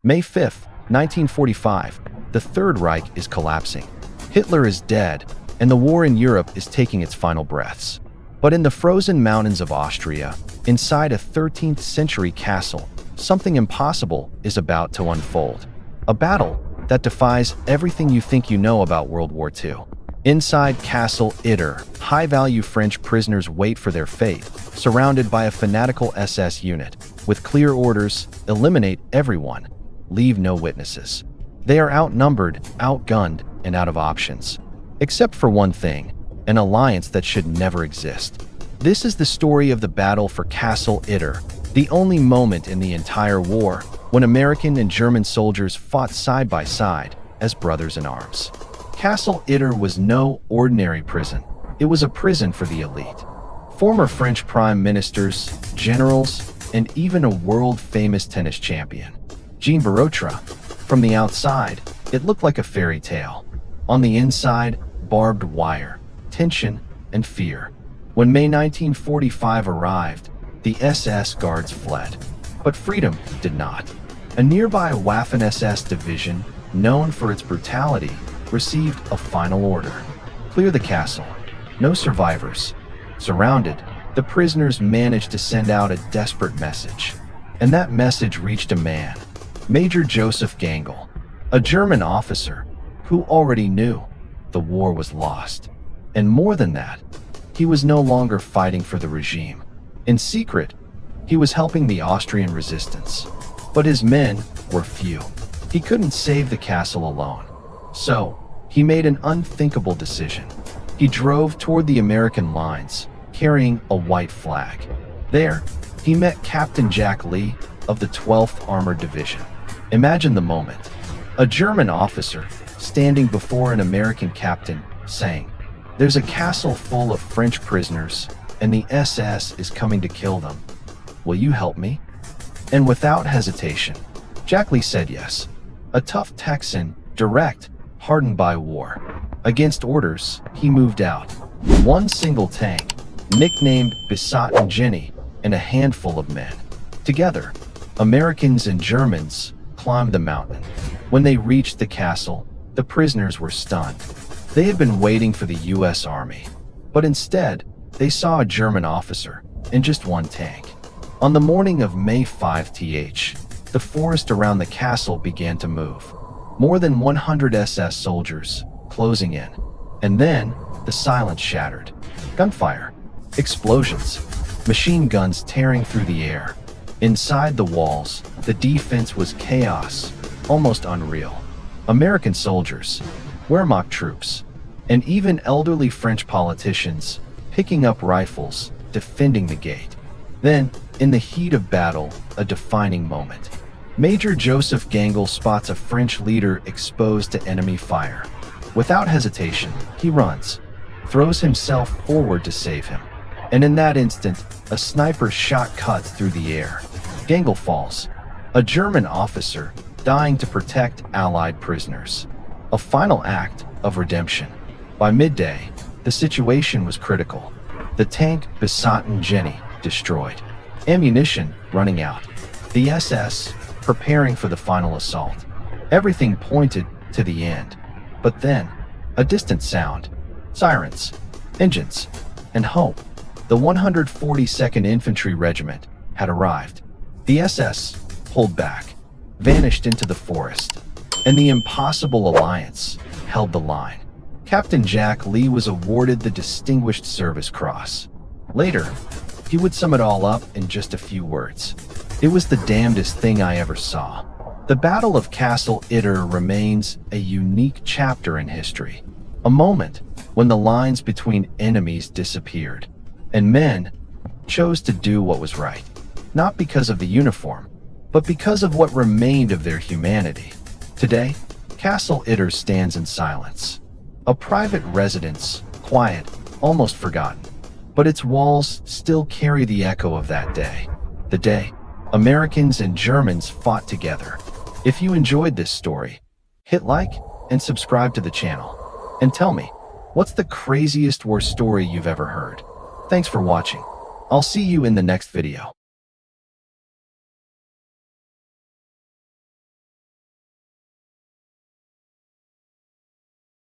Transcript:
May 5, 1945, the Third Reich is collapsing. Hitler is dead, and the war in Europe is taking its final breaths. But in the frozen mountains of Austria, inside a 13th century castle, something impossible is about to unfold. A battle that defies everything you think you know about World War II. Inside Castle Itter, high-value French prisoners wait for their fate, surrounded by a fanatical SS unit, with clear orders: eliminate everyone, leave no witnesses. They are outnumbered, outgunned, and out of options. Except for one thing, an alliance that should never exist. This is the story of the battle for Castle Itter, the only moment in the entire war when American and German soldiers fought side by side as brothers in arms. Castle Itter was no ordinary prison. It was a prison for the elite. Former French prime ministers, generals, and even a world-famous tennis champion, Jean Barotra. From the outside, it looked like a fairy tale. On the inside, barbed wire, tension, and fear. When May 1945 arrived, the SS guards fled. But freedom did not. A nearby Waffen-SS division, known for its brutality, received a final order: clear the castle. No survivors. Surrounded, the prisoners managed to send out a desperate message. And that message reached a man, Major Joseph Gangl, a German officer who already knew the war was lost. And more than that, he was no longer fighting for the regime. In secret, he was helping the Austrian resistance. But his men were few. He couldn't save the castle alone. So, he made an unthinkable decision. He drove toward the American lines, carrying a white flag. There, he met Captain Jack Lee of the 12th Armored Division. Imagine the moment. A German officer standing before an American captain, saying, "There's a castle full of French prisoners, and the SS is coming to kill them. Will you help me?" And without hesitation, Jack Lee said yes. A tough Texan, direct, hardened by war. Against orders, he moved out. One single tank, nicknamed Besotten Jenny, and a handful of men. Together, Americans and Germans climbed the mountain. When they reached the castle, the prisoners were stunned. They had been waiting for the US Army, but instead, they saw a German officer and just one tank. On the morning of May 5th, the forest around the castle began to move. More than 100 SS soldiers closing in. And then, the silence shattered. Gunfire, explosions, machine guns tearing through the air. Inside the walls, the defense was chaos, almost unreal. American soldiers, Wehrmacht troops, and even elderly French politicians picking up rifles, defending the gate. Then, in the heat of battle, a defining moment. Major Joseph Gangl spots a French leader exposed to enemy fire. Without hesitation, he runs, throws himself forward to save him. And in that instant, a sniper's shot cuts through the air. Gangl falls, a German officer dying to protect Allied prisoners. A final act of redemption. By midday, the situation was critical. The tank Besotten Jenny destroyed. Ammunition running out. The SS preparing for the final assault. Everything pointed to the end. But then, a distant sound. Sirens, engines, and hope. The 142nd Infantry Regiment had arrived. The SS pulled back, vanished into the forest, and the impossible alliance held the line. Captain Jack Lee was awarded the Distinguished Service Cross. Later, he would sum it all up in just a few words. "It was the damnedest thing I ever saw." The Battle of Castle Itter remains a unique chapter in history. A moment when the lines between enemies disappeared, and men chose to do what was right. Not because of the uniform, but because of what remained of their humanity. Today, Castle Itter stands in silence. A private residence, quiet, almost forgotten. But its walls still carry the echo of that day. The day Americans and Germans fought together. If you enjoyed this story, hit like and subscribe to the channel. And tell me, what's the craziest war story you've ever heard? Thanks for watching. I'll see you in the next video.